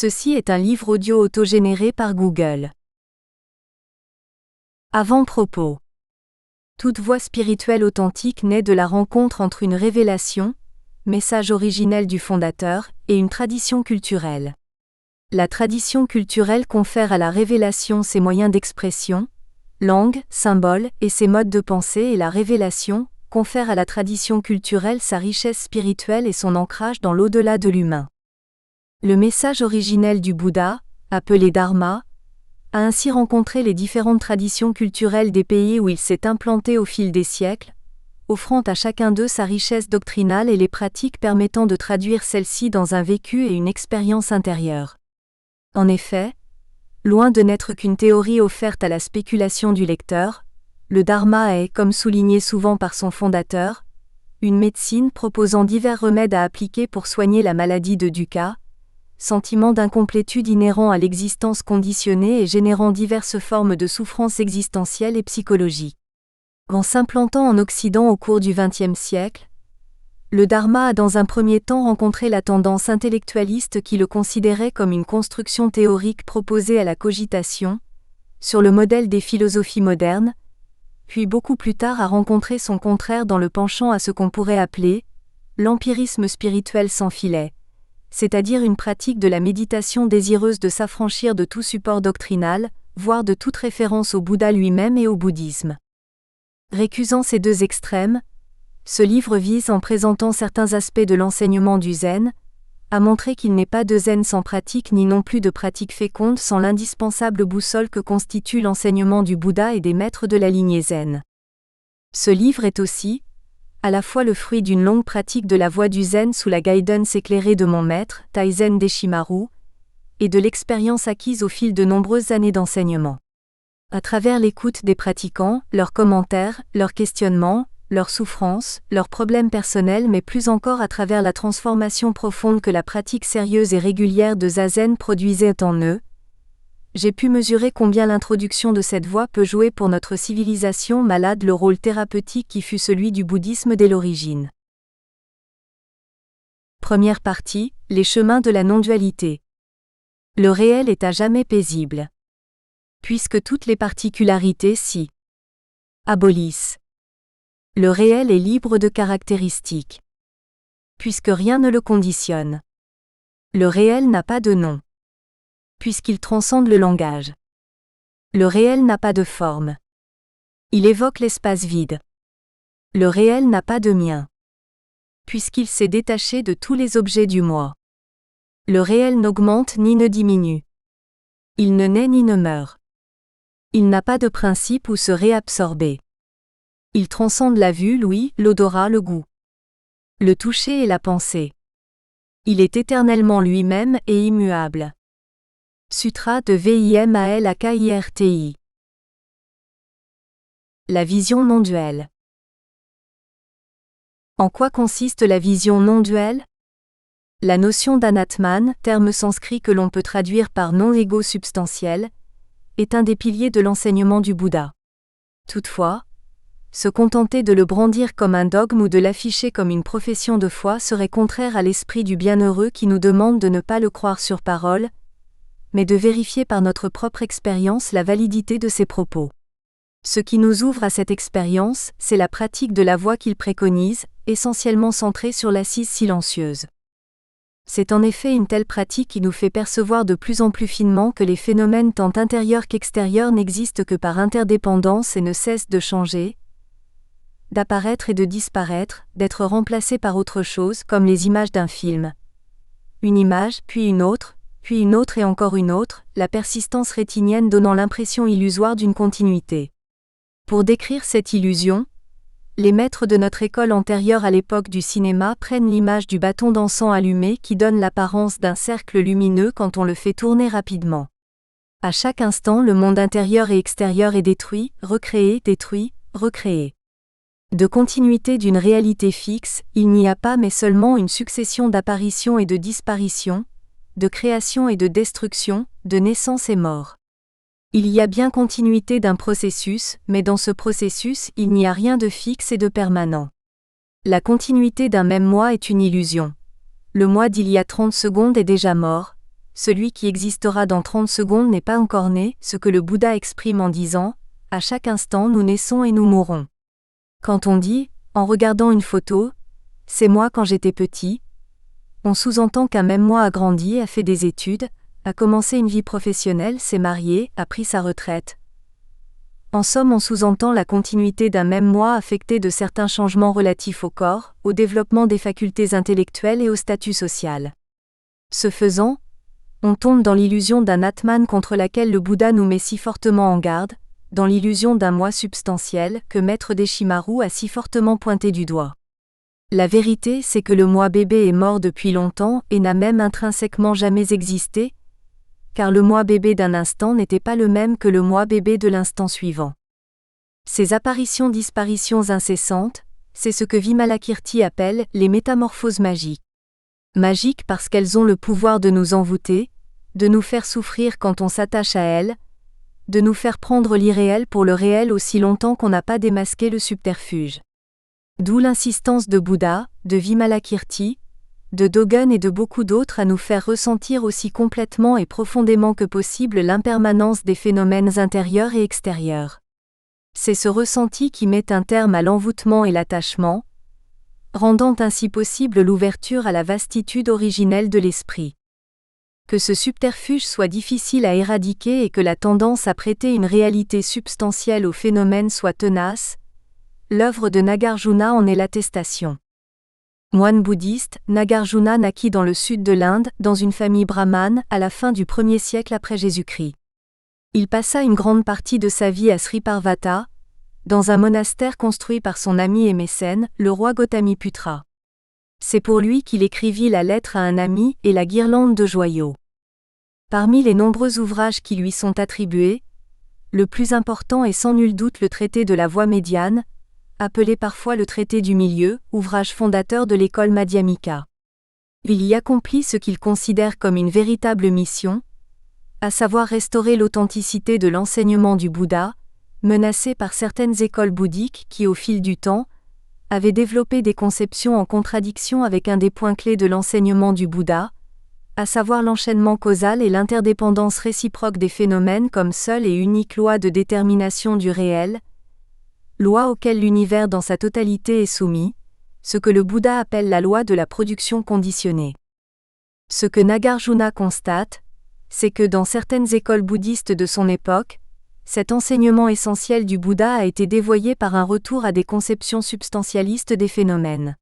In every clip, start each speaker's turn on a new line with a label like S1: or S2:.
S1: Ceci est un livre audio autogénéré par Google. Avant-propos. Toute voie spirituelle authentique naît de la rencontre entre une révélation, message originel du fondateur, et une tradition culturelle. La tradition culturelle confère à la révélation ses moyens d'expression, langue, symboles et ses modes de pensée, et la révélation confère à la tradition culturelle sa richesse spirituelle et son ancrage dans l'au-delà de l'humain. Le message originel du Bouddha, appelé Dharma, a ainsi rencontré les différentes traditions culturelles des pays où il s'est implanté au fil des siècles, offrant à chacun d'eux sa richesse doctrinale et les pratiques permettant de traduire celle-ci dans un vécu et une expérience intérieure. En effet, loin de n'être qu'une théorie offerte à la spéculation du lecteur, le Dharma est, comme souligné souvent par son fondateur, une médecine proposant divers remèdes à appliquer pour soigner la maladie de dukkha, sentiment d'incomplétude inhérent à l'existence conditionnée et générant diverses formes de souffrance existentielle et psychologique. En s'implantant en Occident au cours du XXe siècle, le Dharma a dans un premier temps rencontré la tendance intellectualiste qui le considérait comme une construction théorique proposée à la cogitation, sur le modèle des philosophies modernes, puis beaucoup plus tard a rencontré son contraire dans le penchant à ce qu'on pourrait appeler l'empirisme spirituel sans filet, c'est-à-dire une pratique de la méditation désireuse de s'affranchir de tout support doctrinal, voire de toute référence au Bouddha lui-même et au bouddhisme. Récusant ces deux extrêmes, ce livre vise, en présentant certains aspects de l'enseignement du zen, à montrer qu'il n'est pas de zen sans pratique ni non plus de pratique féconde sans l'indispensable boussole que constitue l'enseignement du Bouddha et des maîtres de la lignée zen. Ce livre est aussi, à la fois le fruit d'une longue pratique de la voie du zen sous la guidance éclairée de mon maître, Taizen Deshimaru, et de l'expérience acquise au fil de nombreuses années d'enseignement. À travers l'écoute des pratiquants, leurs commentaires, leurs questionnements, leurs souffrances, leurs problèmes personnels, mais plus encore à travers la transformation profonde que la pratique sérieuse et régulière de Zazen produisait en eux, j'ai pu mesurer combien l'introduction de cette voie peut jouer pour notre civilisation malade le rôle thérapeutique qui fut celui du bouddhisme dès l'origine. Première partie, les chemins de la non-dualité. Le réel est à jamais paisible. Puisque toutes les particularités s'y abolissent. Le réel est libre de caractéristiques. Puisque rien ne le conditionne. Le réel n'a pas de nom. Puisqu'il transcende le langage. Le réel n'a pas de forme. Il évoque l'espace vide. Le réel n'a pas de mien. Puisqu'il s'est détaché de tous les objets du moi. Le réel n'augmente ni ne diminue. Il ne naît ni ne meurt. Il n'a pas de principe où se réabsorber. Il transcende la vue, l'ouïe, l'odorat, le goût. Le toucher et la pensée. Il est éternellement lui-même et immuable. Sutra de Vimalakirti. La vision non-duelle. En quoi consiste la vision non-duelle ? La notion d'anatman, terme sanskrit que l'on peut traduire par non-égo substantiel, est un des piliers de l'enseignement du Bouddha. Toutefois, se contenter de le brandir comme un dogme ou de l'afficher comme une profession de foi serait contraire à l'esprit du bienheureux qui nous demande de ne pas le croire sur parole, mais de vérifier par notre propre expérience la validité de ses propos. Ce qui nous ouvre à cette expérience, c'est la pratique de la voie qu'il préconise, essentiellement centrée sur l'assise silencieuse. C'est en effet une telle pratique qui nous fait percevoir de plus en plus finement que les phénomènes tant intérieurs qu'extérieurs n'existent que par interdépendance et ne cessent de changer, d'apparaître et de disparaître, d'être remplacés par autre chose comme les images d'un film. Une image, puis une autre et encore une autre, la persistance rétinienne donnant l'impression illusoire d'une continuité. Pour décrire cette illusion, les maîtres de notre école antérieure à l'époque du cinéma prennent l'image du bâton d'encens allumé qui donne l'apparence d'un cercle lumineux quand on le fait tourner rapidement. À chaque instant, le monde intérieur et extérieur est détruit, recréé, recréé. De continuité d'une réalité fixe, il n'y a pas mais seulement une succession d'apparitions et de disparitions, de création et de destruction, de naissance et mort. Il y a bien continuité d'un processus, mais dans ce processus, il n'y a rien de fixe et de permanent. La continuité d'un même moi est une illusion. Le moi d'il y a 30 secondes est déjà mort, celui qui existera dans 30 secondes n'est pas encore né, ce que le Bouddha exprime en disant « À chaque instant nous naissons et nous mourons ». Quand on dit, en regardant une photo, « C'est moi quand j'étais petit », on sous-entend qu'un même moi a grandi, a fait des études, a commencé une vie professionnelle, s'est marié, a pris sa retraite. En somme, on sous-entend la continuité d'un même moi affecté de certains changements relatifs au corps, au développement des facultés intellectuelles et au statut social. Ce faisant, on tombe dans l'illusion d'un Atman contre laquelle le Bouddha nous met si fortement en garde, dans l'illusion d'un moi substantiel que Maître Deshimaru a si fortement pointé du doigt. La vérité, c'est que le moi bébé est mort depuis longtemps et n'a même intrinsèquement jamais existé, car le moi bébé d'un instant n'était pas le même que le moi bébé de l'instant suivant. Ces apparitions-disparitions incessantes, c'est ce que Vimalakirti appelle les métamorphoses magiques. Magiques parce qu'elles ont le pouvoir de nous envoûter, de nous faire souffrir quand on s'attache à elles, de nous faire prendre l'irréel pour le réel aussi longtemps qu'on n'a pas démasqué le subterfuge. D'où l'insistance de Bouddha, de Vimalakirti, de Dogen et de beaucoup d'autres à nous faire ressentir aussi complètement et profondément que possible l'impermanence des phénomènes intérieurs et extérieurs. C'est ce ressenti qui met un terme à l'envoûtement et l'attachement, rendant ainsi possible l'ouverture à la vastitude originelle de l'esprit. Que ce subterfuge soit difficile à éradiquer et que la tendance à prêter une réalité substantielle aux phénomènes soit tenace, l'œuvre de Nagarjuna en est l'attestation. Moine bouddhiste, Nagarjuna naquit dans le sud de l'Inde, dans une famille brahmane, à la fin du 1er siècle après Jésus-Christ. Il passa une grande partie de sa vie à Sriparvata, dans un monastère construit par son ami et mécène, le roi Gautamiputra. C'est pour lui qu'il écrivit la lettre à un ami et la guirlande de joyaux. Parmi les nombreux ouvrages qui lui sont attribués, le plus important est sans nul doute le traité de la voie médiane, appelé parfois le traité du milieu, ouvrage fondateur de l'école madhyamika. Il y accomplit ce qu'il considère comme une véritable mission, à savoir restaurer l'authenticité de l'enseignement du Bouddha, menacé par certaines écoles bouddhiques qui, au fil du temps, avaient développé des conceptions en contradiction avec un des points clés de l'enseignement du Bouddha, à savoir l'enchaînement causal et l'interdépendance réciproque des phénomènes comme seule et unique loi de détermination du réel, loi auquel l'univers dans sa totalité est soumis, ce que le Bouddha appelle la loi de la production conditionnée. Ce que Nagarjuna constate, c'est que dans certaines écoles bouddhistes de son époque, cet enseignement essentiel du Bouddha a été dévoyé par un retour à des conceptions substantialistes des phénomènes.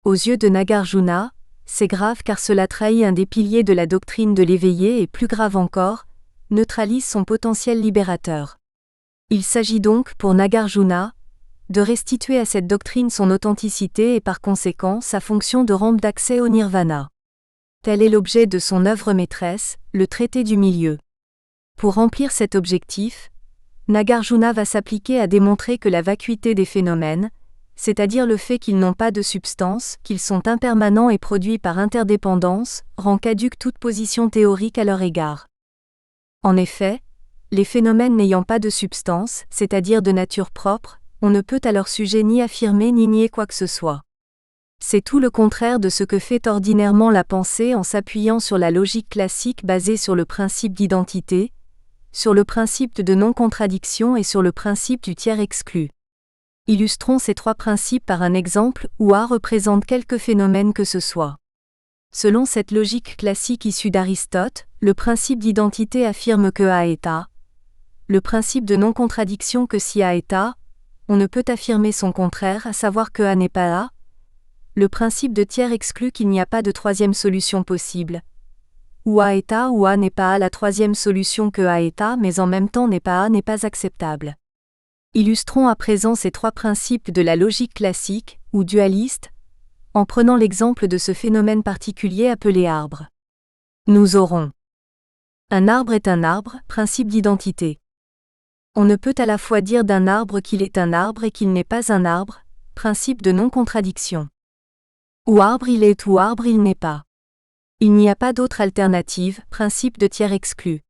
S1: Aux yeux de Nagarjuna, c'est grave car cela trahit un des piliers de la doctrine de l'éveillé et plus grave encore, neutralise son potentiel libérateur. Il s'agit donc, pour Nagarjuna, de restituer à cette doctrine son authenticité et par conséquent sa fonction de rampe d'accès au nirvana. Tel est l'objet de son œuvre maîtresse, le traité du milieu. Pour remplir cet objectif, Nagarjuna va s'appliquer à démontrer que la vacuité des phénomènes, c'est-à-dire le fait qu'ils n'ont pas de substance, qu'ils sont impermanents et produits par interdépendance, rend caduque toute position théorique à leur égard. En effet, les phénomènes n'ayant pas de substance, c'est-à-dire de nature propre, on ne peut à leur sujet ni affirmer ni nier quoi que ce soit. C'est tout le contraire de ce que fait ordinairement la pensée en s'appuyant sur la logique classique basée sur le principe d'identité, sur le principe de non-contradiction et sur le principe du tiers exclu. Illustrons ces trois principes par un exemple où A représente quelque phénomène que ce soit. Selon cette logique classique issue d'Aristote, le principe d'identité affirme que A est A, le principe de non-contradiction que si A est A, on ne peut affirmer son contraire, à savoir que A n'est pas A, le principe de tiers exclut qu'il n'y a pas de troisième solution possible. Ou A est A ou A n'est pas A, la troisième solution que A est A mais en même temps n'est pas A n'est pas acceptable. Illustrons à présent ces trois principes de la logique classique, ou dualiste, en prenant l'exemple de ce phénomène particulier appelé arbre. Nous aurons un arbre est un arbre, principe d'identité. On ne peut à la fois dire d'un arbre qu'il est un arbre et qu'il n'est pas un arbre, principe de non-contradiction. Ou arbre il est ou arbre il n'est pas. Il n'y a pas d'autre alternative, principe de tiers exclu.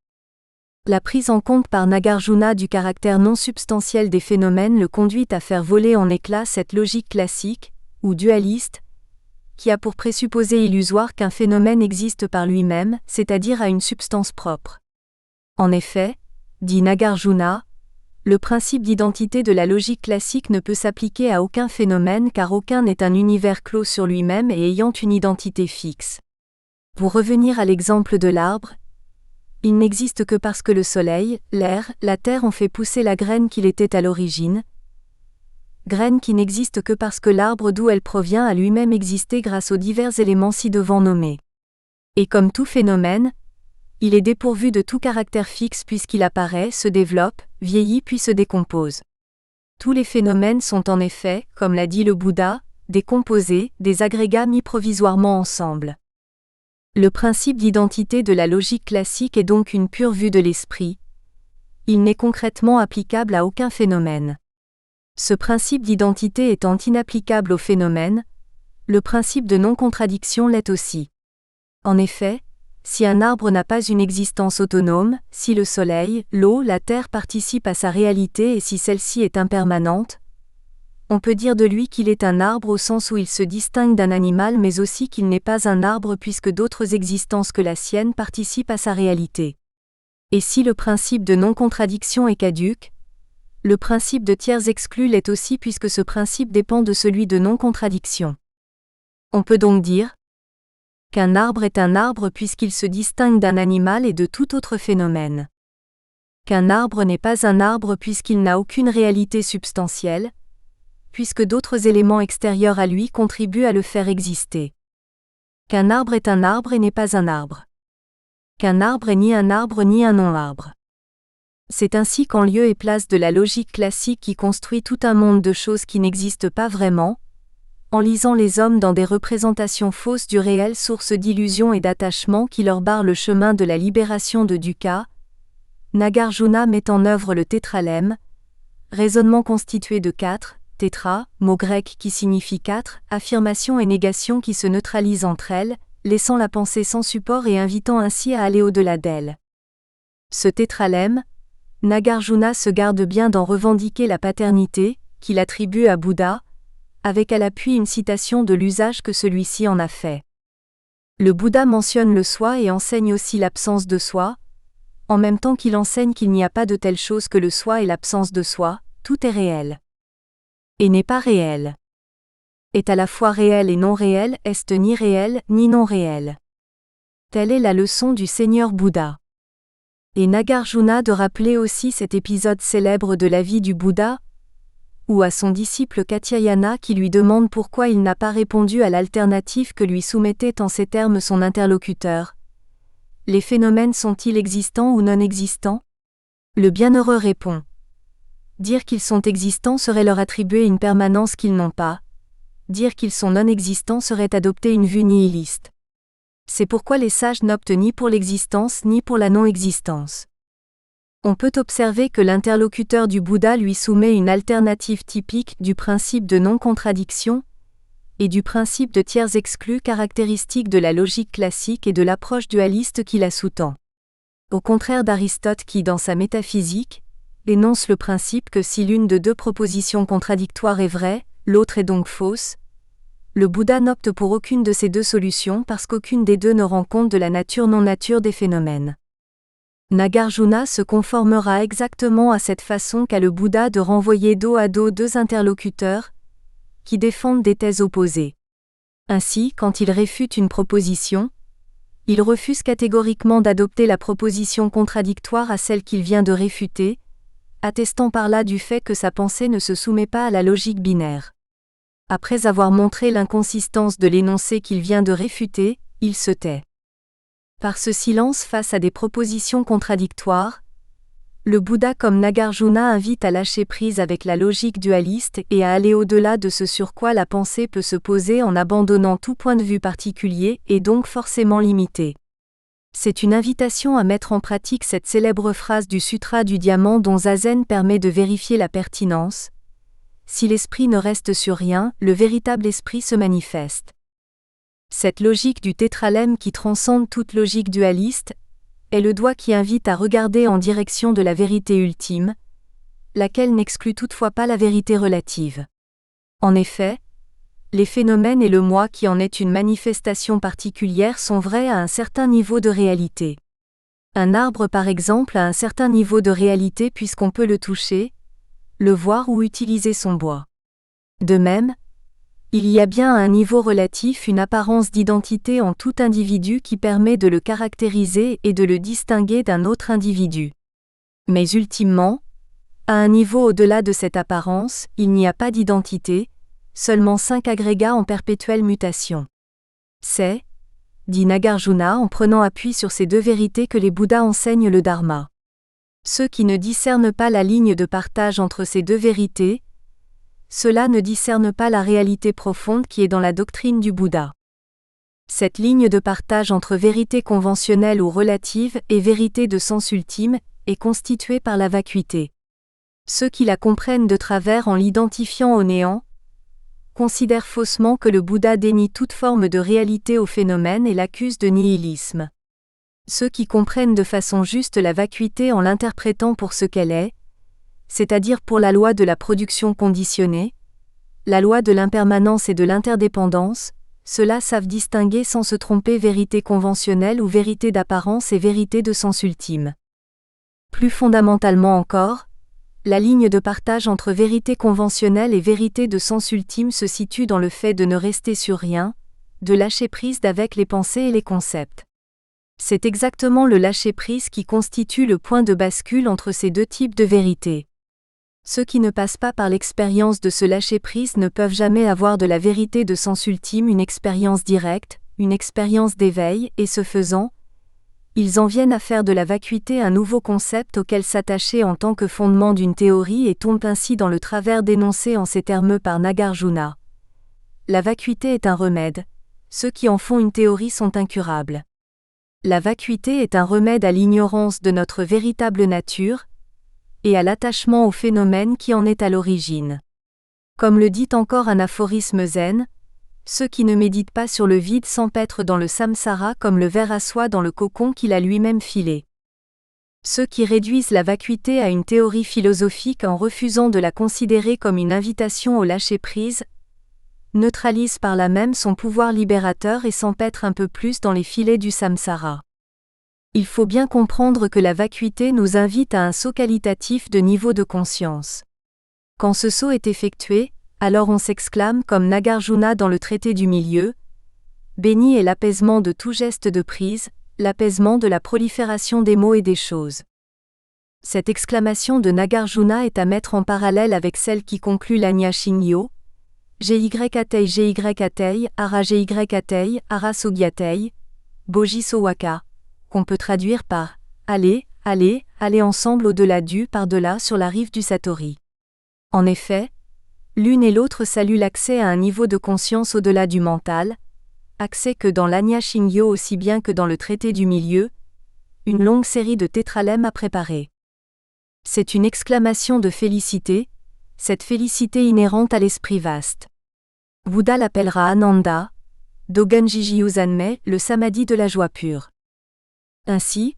S1: La prise en compte par Nagarjuna du caractère non substantiel des phénomènes le conduit à faire voler en éclats cette logique classique, ou dualiste, qui a pour présupposé illusoire qu'un phénomène existe par lui-même, c'est-à-dire à une substance propre. En effet, dit Nagarjuna, le principe d'identité de la logique classique ne peut s'appliquer à aucun phénomène car aucun n'est un univers clos sur lui-même et ayant une identité fixe. Pour revenir à l'exemple de l'arbre, il n'existe que parce que le soleil, l'air, la terre ont fait pousser la graine qu'il était à l'origine, graine qui n'existe que parce que l'arbre d'où elle provient a lui-même existé grâce aux divers éléments ci-devant nommés. Et comme tout phénomène, il est dépourvu de tout caractère fixe puisqu'il apparaît, se développe, vieillit puis se décompose. Tous les phénomènes sont en effet, comme l'a dit le Bouddha, des composés, des agrégats mis provisoirement ensemble. Le principe d'identité de la logique classique est donc une pure vue de l'esprit. Il n'est concrètement applicable à aucun phénomène. Ce principe d'identité étant inapplicable au phénomène, le principe de non-contradiction l'est aussi. En effet, si un arbre n'a pas une existence autonome, si le soleil, l'eau, la terre participent à sa réalité et si celle-ci est impermanente, on peut dire de lui qu'il est un arbre au sens où il se distingue d'un animal mais aussi qu'il n'est pas un arbre puisque d'autres existences que la sienne participent à sa réalité. Et si le principe de non-contradiction est caduc, le principe de tiers exclus l'est aussi puisque ce principe dépend de celui de non-contradiction. On peut donc dire qu'un arbre est un arbre puisqu'il se distingue d'un animal et de tout autre phénomène. Qu'un arbre n'est pas un arbre puisqu'il n'a aucune réalité substantielle, puisque d'autres éléments extérieurs à lui contribuent à le faire exister. Qu'un arbre est un arbre et n'est pas un arbre. Qu'un arbre est ni un arbre ni un non-arbre. C'est ainsi qu'en lieu et place de la logique classique qui construit tout un monde de choses qui n'existent pas vraiment, en lisant les hommes dans des représentations fausses du réel source d'illusions et d'attachement qui leur barrent le chemin de la libération de dukkha, Nagarjuna met en œuvre le tétralème, raisonnement constitué de 4, tétra, mot grec qui signifie 4, affirmations et négations qui se neutralisent entre elles, laissant la pensée sans support et invitant ainsi à aller au-delà d'elle. Ce tétralème, Nagarjuna se garde bien d'en revendiquer la paternité, qu'il attribue à Bouddha, avec à l'appui une citation de l'usage que celui-ci en a fait. Le Bouddha mentionne le soi et enseigne aussi l'absence de soi, en même temps qu'il enseigne qu'il n'y a pas de telle chose que le soi et l'absence de soi, tout est réel. Et n'est pas réel. Est à la fois réel et non réel, est ni réel ni non réel. Telle est la leçon du Seigneur Bouddha. Et Nagarjuna de rappeler aussi cet épisode célèbre de la vie du Bouddha, ou à son disciple Katyayana qui lui demande pourquoi il n'a pas répondu à l'alternative que lui soumettait en ces termes son interlocuteur. Les phénomènes sont-ils existants ou non existants ? Le bienheureux répond. Dire qu'ils sont existants serait leur attribuer une permanence qu'ils n'ont pas. Dire qu'ils sont non existants serait adopter une vue nihiliste. C'est pourquoi les sages n'optent ni pour l'existence ni pour la non-existence. On peut observer que l'interlocuteur du Bouddha lui soumet une alternative typique du principe de non-contradiction et du principe de tiers exclus caractéristique de la logique classique et de l'approche dualiste qui la sous-tend. Au contraire d'Aristote qui, dans sa métaphysique, énonce le principe que si l'une de deux propositions contradictoires est vraie, l'autre est donc fausse, le Bouddha n'opte pour aucune de ces deux solutions parce qu'aucune des deux ne rend compte de la nature-non-nature des phénomènes. Nagarjuna se conformera exactement à cette façon qu'a le Bouddha de renvoyer dos à dos deux interlocuteurs qui défendent des thèses opposées. Ainsi, quand il réfute une proposition, il refuse catégoriquement d'adopter la proposition contradictoire à celle qu'il vient de réfuter, attestant par là du fait que sa pensée ne se soumet pas à la logique binaire. Après avoir montré l'inconsistance de l'énoncé qu'il vient de réfuter, il se tait. Par ce silence face à des propositions contradictoires, le Bouddha comme Nagarjuna invite à lâcher prise avec la logique dualiste et à aller au-delà de ce sur quoi la pensée peut se poser en abandonnant tout point de vue particulier et donc forcément limité. C'est une invitation à mettre en pratique cette célèbre phrase du Sutra du Diamant dont Zazen permet de vérifier la pertinence. Si l'esprit ne reste sur rien, le véritable esprit se manifeste. Cette logique du tétralème qui transcende toute logique dualiste est le doigt qui invite à regarder en direction de la vérité ultime, laquelle n'exclut toutefois pas la vérité relative. En effet, Les phénomènes et le moi qui en est une manifestation particulière sont vrais à un certain niveau de réalité. Un arbre par exemple a un certain niveau de réalité puisqu'on peut le toucher, le voir ou utiliser son bois. De même, il y a bien à un niveau relatif une apparence d'identité en tout individu qui permet de le caractériser et de le distinguer d'un autre individu. Mais ultimement, à un niveau au-delà de cette apparence, il n'y a pas d'identité, seulement 5 agrégats en perpétuelle mutation. C'est, dit Nagarjuna en prenant appui sur ces deux vérités que les Bouddhas enseignent le Dharma. Ceux qui ne discernent pas la ligne de partage entre ces deux vérités, ceux-là ne discernent pas la réalité profonde qui est dans la doctrine du Bouddha. Cette ligne de partage entre vérité conventionnelle ou relative et vérité de sens ultime est constituée par la vacuité. Ceux qui la comprennent de travers en l'identifiant au néant considèrent faussement que le Bouddha dénie toute forme de réalité au phénomène et l'accuse de nihilisme. Ceux qui comprennent de façon juste la vacuité en l'interprétant pour ce qu'elle est, c'est-à-dire pour la loi de la production conditionnée, la loi de l'impermanence et de l'interdépendance, ceux-là savent distinguer sans se tromper vérité conventionnelle ou vérité d'apparence et vérité de sens ultime. Plus fondamentalement encore, la ligne de partage entre vérité conventionnelle et vérité de sens ultime se situe dans le fait de ne rester sur rien, de lâcher prise d'avec les pensées et les concepts. C'est exactement le lâcher-prise qui constitue le point de bascule entre ces deux types de vérité. Ceux qui ne passent pas par l'expérience de ce lâcher-prise ne peuvent jamais avoir de la vérité de sens ultime une expérience directe, une expérience d'éveil, et ce faisant, ils en viennent à faire de la vacuité un nouveau concept auquel s'attacher en tant que fondement d'une théorie et tombent ainsi dans le travers dénoncé en ces termes par Nagarjuna. La vacuité est un remède, ceux qui en font une théorie sont incurables. La vacuité est un remède à l'ignorance de notre véritable nature, et à l'attachement au phénomène qui en est à l'origine. Comme le dit encore un aphorisme zen, ceux qui ne méditent pas sur le vide s'empêtrent dans le samsara comme le ver à soie dans le cocon qu'il a lui-même filé. Ceux qui réduisent la vacuité à une théorie philosophique en refusant de la considérer comme une invitation au lâcher-prise, neutralisent par là même son pouvoir libérateur et s'empêtrent un peu plus dans les filets du samsara. Il faut bien comprendre que la vacuité nous invite à un saut qualitatif de niveau de conscience. Quand ce saut est effectué, alors on s'exclame comme Nagarjuna dans le traité du milieu, « Béni est l'apaisement de tout geste de prise, l'apaisement de la prolifération des mots et des choses. » Cette exclamation de Nagarjuna est à mettre en parallèle avec celle qui conclut l'Anya Shingyo, Gyatei Gyatei, Ara Gyatei, Ara Sogyatei, Boji Sowaka, qu'on peut traduire par « Allez, allez, allez ensemble au-delà du, par-delà sur la rive du Satori ». En effet, l'une et l'autre saluent l'accès à un niveau de conscience au-delà du mental, accès que dans l'Anya Shingyo aussi bien que dans le traité du milieu, une longue série de tétralèmes a préparé. C'est une exclamation de félicité, cette félicité inhérente à l'esprit vaste. Bouddha l'appellera Ananda, Dogenjiji Uzanmei, le samadhi de la joie pure. Ainsi,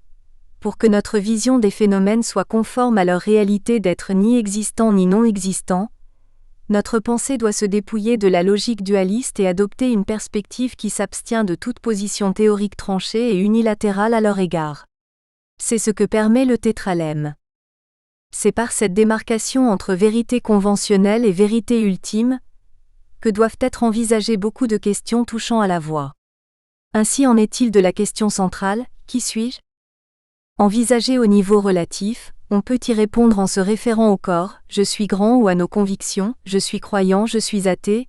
S1: pour que notre vision des phénomènes soit conforme à leur réalité d'être ni existant ni non existant, notre pensée doit se dépouiller de la logique dualiste et adopter une perspective qui s'abstient de toute position théorique tranchée et unilatérale à leur égard. C'est ce que permet le tétralème. C'est par cette démarcation entre vérité conventionnelle et vérité ultime que doivent être envisagées beaucoup de questions touchant à la voie. Ainsi en est-il de la question centrale, qui suis-je ? Envisagée au niveau relatif, on peut y répondre en se référant au corps, je suis grand, ou à nos convictions, je suis croyant, je suis athée,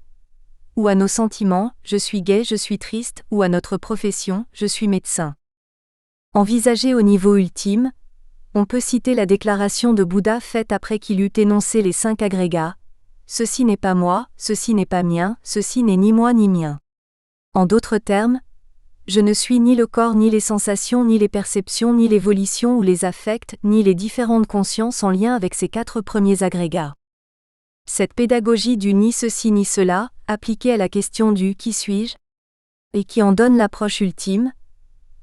S1: ou à nos sentiments, je suis gai, je suis triste, ou à notre profession, je suis médecin. Envisagée au niveau ultime, on peut citer la déclaration de Bouddha faite après qu'il eut énoncé les 5 agrégats, « Ceci n'est pas moi, ceci n'est pas mien, ceci n'est ni moi ni mien ». En d'autres termes, je ne suis ni le corps ni les sensations ni les perceptions ni les volitions ou les affects ni les différentes consciences en lien avec ces 4 premiers agrégats. Cette pédagogie du ni ceci ni cela, appliquée à la question du « qui suis-je ?», et qui en donne l'approche ultime,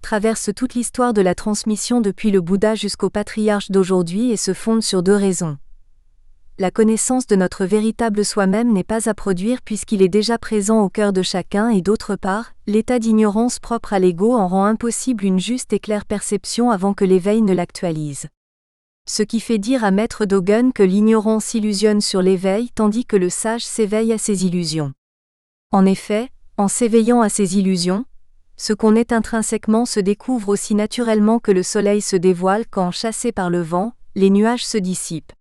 S1: traverse toute l'histoire de la transmission depuis le Bouddha jusqu'au patriarche d'aujourd'hui et se fonde sur 2 raisons. la connaissance de notre véritable soi-même n'est pas à produire puisqu'il est déjà présent au cœur de chacun et d'autre part, l'état d'ignorance propre à l'ego en rend impossible une juste et claire perception avant que l'éveil ne l'actualise. Ce qui fait dire à Maître Dogen que l'ignorance illusionne sur l'éveil tandis que le sage s'éveille à ses illusions. En effet, en s'éveillant à ses illusions, ce qu'on est intrinsèquement se découvre aussi naturellement que le soleil se dévoile quand, chassé par le vent, les nuages se dissipent.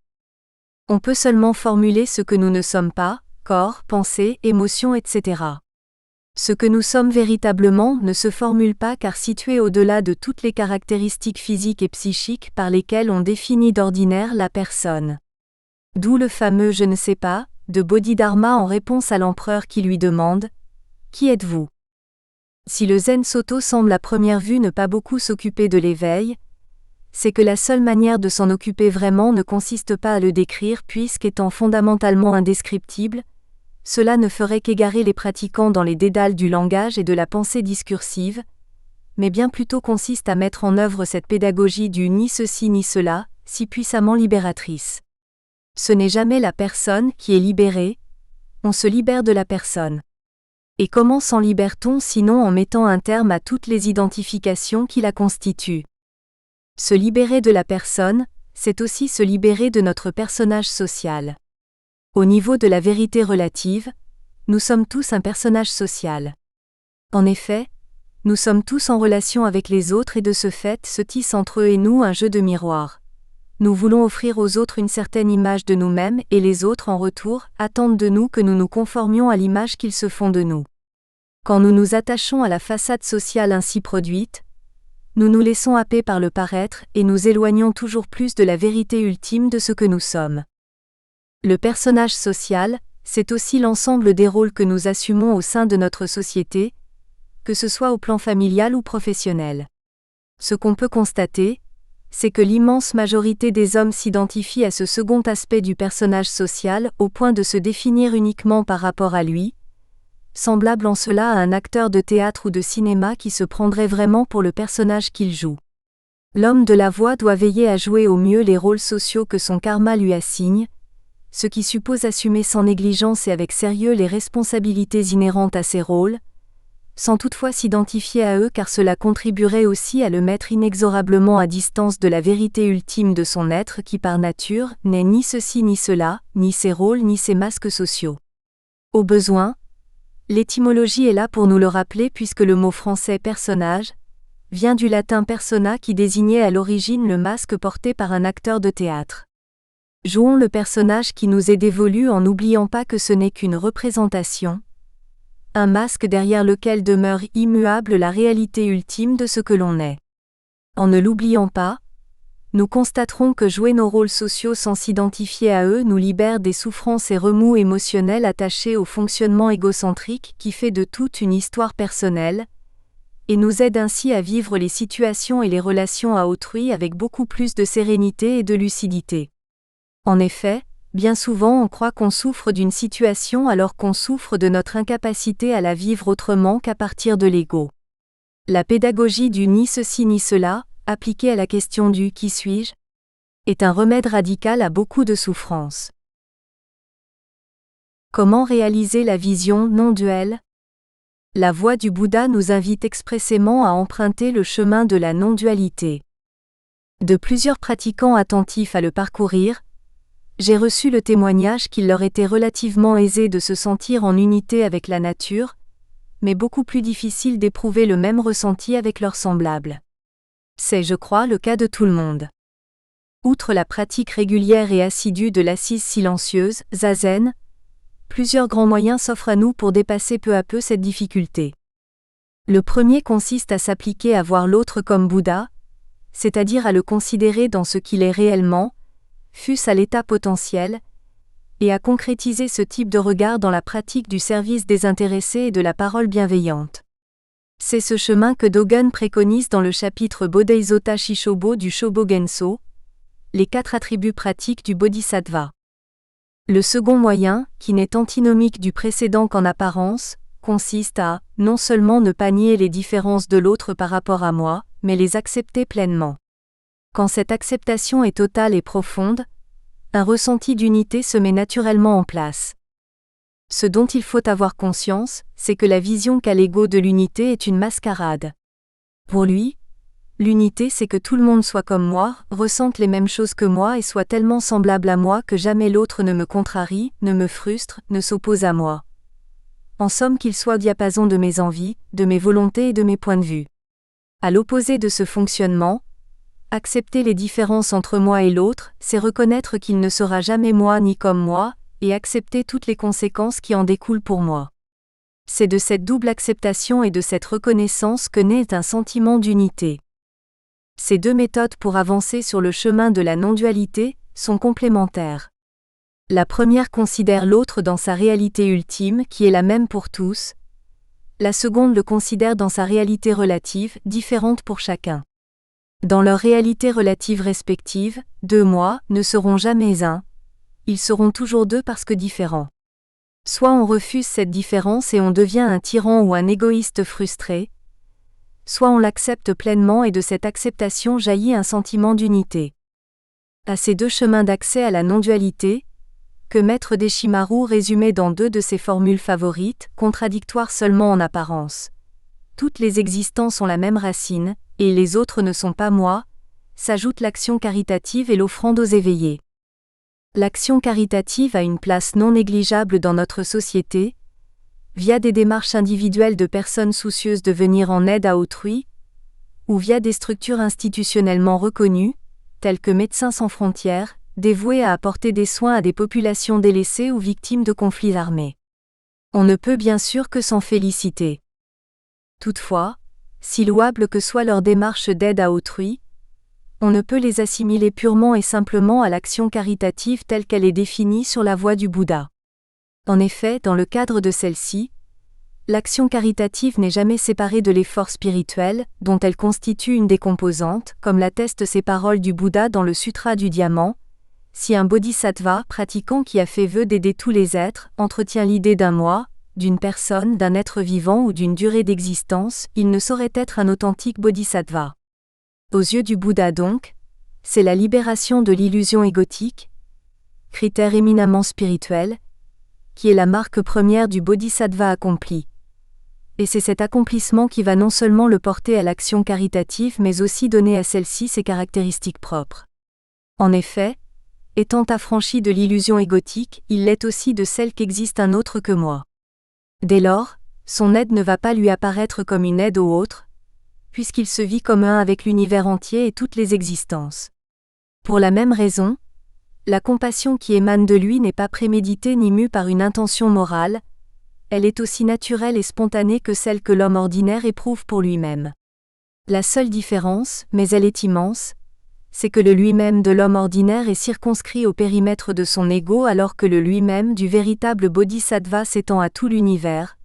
S1: On peut seulement formuler ce que nous ne sommes pas, corps, pensée, émotions, etc. Ce que nous sommes véritablement ne se formule pas car situé au-delà de toutes les caractéristiques physiques et psychiques par lesquelles on définit d'ordinaire la personne. D'où le fameux « je ne sais pas » de Bodhidharma en réponse à l'empereur qui lui demande « Qui êtes-vous » Si le Zen Soto semble à première vue ne pas beaucoup s'occuper de l'éveil, c'est que la seule manière de s'en occuper vraiment ne consiste pas à le décrire puisqu'étant fondamentalement indescriptible, cela ne ferait qu'égarer les pratiquants dans les dédales du langage et de la pensée discursive, mais bien plutôt consiste à mettre en œuvre cette pédagogie du ni ceci ni cela, si puissamment libératrice. Ce n'est jamais la personne qui est libérée, on se libère de la personne. Et comment s'en libère-t-on sinon en mettant un terme à toutes les identifications qui la constituent ? Se libérer de la personne, c'est aussi se libérer de notre personnage social. Au niveau de la vérité relative, nous sommes tous un personnage social. En effet, nous sommes tous en relation avec les autres et de ce fait se tisse entre eux et nous un jeu de miroir. Nous voulons offrir aux autres une certaine image de nous-mêmes et les autres en retour attendent de nous que nous nous conformions à l'image qu'ils se font de nous. Quand nous nous attachons à la façade sociale ainsi produite, nous nous laissons happer par le paraître et nous éloignons toujours plus de la vérité ultime de ce que nous sommes. Le personnage social, c'est aussi l'ensemble des rôles que nous assumons au sein de notre société, que ce soit au plan familial ou professionnel. Ce qu'on peut constater, c'est que l'immense majorité des hommes s'identifient à ce second aspect du personnage social au point de se définir uniquement par rapport à lui, semblable en cela à un acteur de théâtre ou de cinéma qui se prendrait vraiment pour le personnage qu'il joue. L'homme de la voix doit veiller à jouer au mieux les rôles sociaux que son karma lui assigne, ce qui suppose assumer sans négligence et avec sérieux les responsabilités inhérentes à ces rôles, sans toutefois s'identifier à eux car cela contribuerait aussi à le mettre inexorablement à distance de la vérité ultime de son être qui par nature n'est ni ceci ni cela, ni ses rôles ni ses masques sociaux. Au besoin, l'étymologie est là pour nous le rappeler puisque le mot français personnage vient du latin persona qui désignait à l'origine le masque porté par un acteur de théâtre. Jouons le personnage qui nous est dévolu en n'oubliant pas que ce n'est qu'une représentation, un masque derrière lequel demeure immuable la réalité ultime de ce que l'on est. En ne l'oubliant pas, nous constaterons que jouer nos rôles sociaux sans s'identifier à eux nous libère des souffrances et remous émotionnels attachés au fonctionnement égocentrique qui fait de toute une histoire personnelle, et nous aide ainsi à vivre les situations et les relations à autrui avec beaucoup plus de sérénité et de lucidité. En effet, bien souvent on croit qu'on souffre d'une situation alors qu'on souffre de notre incapacité à la vivre autrement qu'à partir de l'ego. La pédagogie du ni ceci ni cela, appliquée à la question du « qui suis-je ?», est un remède radical à beaucoup de souffrances. Comment réaliser la vision non-duelle ? La voie du Bouddha nous invite expressément à emprunter le chemin de la non-dualité. De plusieurs pratiquants attentifs à le parcourir, j'ai reçu le témoignage qu'il leur était relativement aisé de se sentir en unité avec la nature, mais beaucoup plus difficile d'éprouver le même ressenti avec leurs semblables. C'est, je crois, le cas de tout le monde. Outre la pratique régulière et assidue de l'assise silencieuse, zazen, plusieurs grands moyens s'offrent à nous pour dépasser peu à peu cette difficulté. Le premier consiste à s'appliquer à voir l'autre comme Bouddha, c'est-à-dire à le considérer dans ce qu'il est réellement, fût-ce à l'état potentiel, et à concrétiser ce type de regard dans la pratique du service désintéressé et de la parole bienveillante. C'est ce chemin que Dogen préconise dans le chapitre Bodhisattva Shishobo du Shobogenso, les 4 attributs pratiques du Bodhisattva. Le second moyen, qui n'est antinomique du précédent qu'en apparence, consiste à, non seulement ne pas nier les différences de l'autre par rapport à moi, mais les accepter pleinement. Quand cette acceptation est totale et profonde, un ressenti d'unité se met naturellement en place. Ce dont il faut avoir conscience, c'est que la vision qu'a l'ego de l'unité est une mascarade. Pour lui, l'unité c'est que tout le monde soit comme moi, ressente les mêmes choses que moi et soit tellement semblable à moi que jamais l'autre ne me contrarie, ne me frustre, ne s'oppose à moi. En somme qu'il soit au diapason de mes envies, de mes volontés et de mes points de vue. À l'opposé de ce fonctionnement, accepter les différences entre moi et l'autre, c'est reconnaître qu'il ne sera jamais moi ni comme moi, et accepter toutes les conséquences qui en découlent pour moi. C'est de cette double acceptation et de cette reconnaissance que naît un sentiment d'unité. Ces deux méthodes pour avancer sur le chemin de la non-dualité sont complémentaires. La première considère l'autre dans sa réalité ultime qui est la même pour tous. La seconde le considère dans sa réalité relative, différente pour chacun. Dans leur réalité relative respective, deux moi ne seront jamais un. Ils seront toujours deux parce que différents. Soit on refuse cette différence et on devient un tyran ou un égoïste frustré, soit on l'accepte pleinement et de cette acceptation jaillit un sentiment d'unité. À ces deux chemins d'accès à la non-dualité, que Maître Deshimaru résumait dans deux de ses formules favorites, contradictoires seulement en apparence. Toutes les existences ont la même racine, et les autres ne sont pas moi, s'ajoute l'action caritative et l'offrande aux éveillés. L'action caritative a une place non négligeable dans notre société, via des démarches individuelles de personnes soucieuses de venir en aide à autrui, ou via des structures institutionnellement reconnues, telles que Médecins sans frontières, dévouées à apporter des soins à des populations délaissées ou victimes de conflits armés. On ne peut bien sûr que s'en féliciter. Toutefois, si louable que soit leur démarche d'aide à autrui, on ne peut les assimiler purement et simplement à l'action caritative telle qu'elle est définie sur la voie du Bouddha. En effet, dans le cadre de celle-ci, l'action caritative n'est jamais séparée de l'effort spirituel, dont elle constitue une des composantes, comme l'attestent ces paroles du Bouddha dans le Sutra du Diamant. Si un bodhisattva, pratiquant qui a fait vœu d'aider tous les êtres, entretient l'idée d'un moi, d'une personne, d'un être vivant ou d'une durée d'existence, il ne saurait être un authentique bodhisattva. Aux yeux du Bouddha donc, c'est la libération de l'illusion égotique, critère éminemment spirituel, qui est la marque première du bodhisattva accompli. Et c'est cet accomplissement qui va non seulement le porter à l'action caritative mais aussi donner à celle-ci ses caractéristiques propres. En effet, étant affranchi de l'illusion égotique, il l'est aussi de celle qu'existe un autre que moi. Dès lors, son aide ne va pas lui apparaître comme une aide aux autres, puisqu'il se vit comme un avec l'univers entier et toutes les existences. Pour la même raison, la compassion qui émane de lui n'est pas préméditée ni mue par une intention morale, elle est aussi naturelle et spontanée que celle que l'homme ordinaire éprouve pour lui-même. La seule différence, mais elle est immense, c'est que le lui-même de l'homme ordinaire est circonscrit au périmètre de son ego alors que le lui-même du véritable bodhisattva s'étend à tout l'univers,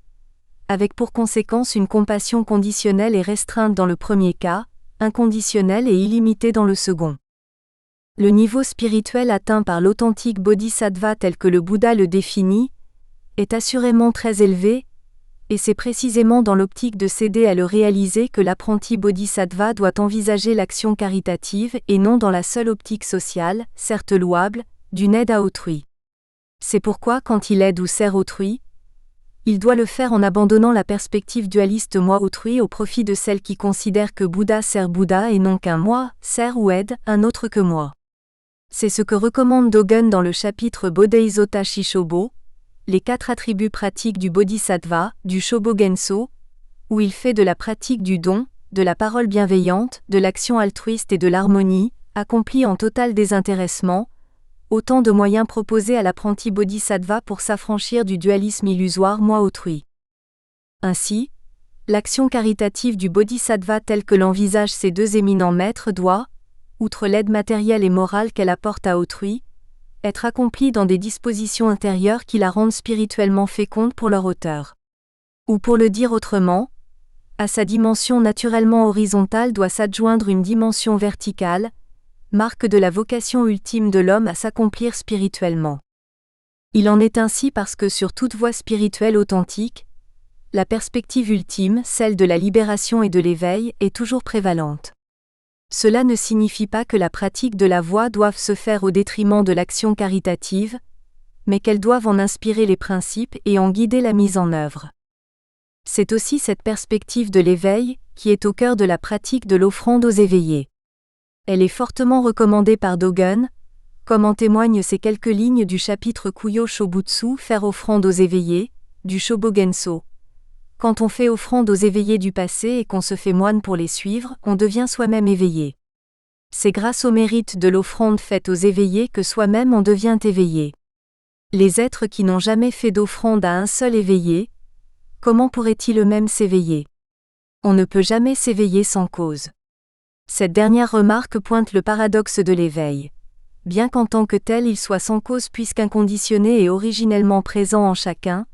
S1: avec pour conséquence une compassion conditionnelle et restreinte dans le premier cas, inconditionnelle et illimitée dans le second. Le niveau spirituel atteint par l'authentique bodhisattva tel que le Bouddha le définit, est assurément très élevé, et c'est précisément dans l'optique de s'aider à le réaliser que l'apprenti bodhisattva doit envisager l'action caritative et non dans la seule optique sociale, certes louable, d'une aide à autrui. C'est pourquoi quand il aide ou sert autrui, il doit le faire en abandonnant la perspective dualiste moi-autrui au profit de celle qui considère que Bouddha sert Bouddha et non qu'un moi sert ou aide un autre que moi. C'est ce que recommande Dogen dans le chapitre Bodhisattva Shishobo, les 4 attributs pratiques du Bodhisattva, du Shobogenso, où il fait de la pratique du don, de la parole bienveillante, de l'action altruiste et de l'harmonie, accomplie en total désintéressement, autant de moyens proposés à l'apprenti bodhisattva pour s'affranchir du dualisme illusoire moi-autrui. Ainsi, l'action caritative du bodhisattva telle que l'envisagent ces deux éminents maîtres doit, outre l'aide matérielle et morale qu'elle apporte à autrui, être accomplie dans des dispositions intérieures qui la rendent spirituellement féconde pour leur auteur. Ou pour le dire autrement, à sa dimension naturellement horizontale doit s'adjoindre une dimension verticale, marque de la vocation ultime de l'homme à s'accomplir spirituellement. Il en est ainsi parce que sur toute voie spirituelle authentique, la perspective ultime, celle de la libération et de l'éveil, est toujours prévalente. Cela ne signifie pas que la pratique de la voie doive se faire au détriment de l'action caritative, mais qu'elles doivent en inspirer les principes et en guider la mise en œuvre. C'est aussi cette perspective de l'éveil qui est au cœur de la pratique de l'offrande aux éveillés. Elle est fortement recommandée par Dogen, comme en témoignent ces quelques lignes du chapitre Kuyo Shobutsu, faire offrande aux éveillés, du Shobogenso. Quand on fait offrande aux éveillés du passé et qu'on se fait moine pour les suivre, on devient soi-même éveillé. C'est grâce au mérite de l'offrande faite aux éveillés que soi-même on devient éveillé. Les êtres qui n'ont jamais fait d'offrande à un seul éveillé, comment pourraient-ils eux-mêmes s'éveiller? On ne peut jamais s'éveiller sans cause. Cette dernière remarque pointe le paradoxe de l'éveil. Bien qu'en tant que tel il soit sans cause puisqu'inconditionné et originellement présent en chacun,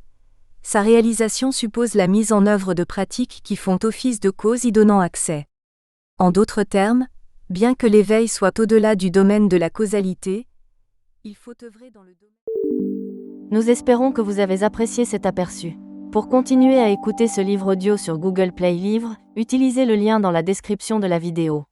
S1: sa réalisation suppose la mise en œuvre de pratiques qui font office de cause y donnant accès. En d'autres termes, bien que l'éveil soit au-delà du domaine de la causalité, il faut œuvrer dans le domaine.
S2: Nous espérons que vous avez apprécié cet aperçu. Pour continuer à écouter ce livre audio sur Google Play Livres, utilisez le lien dans la description de la vidéo.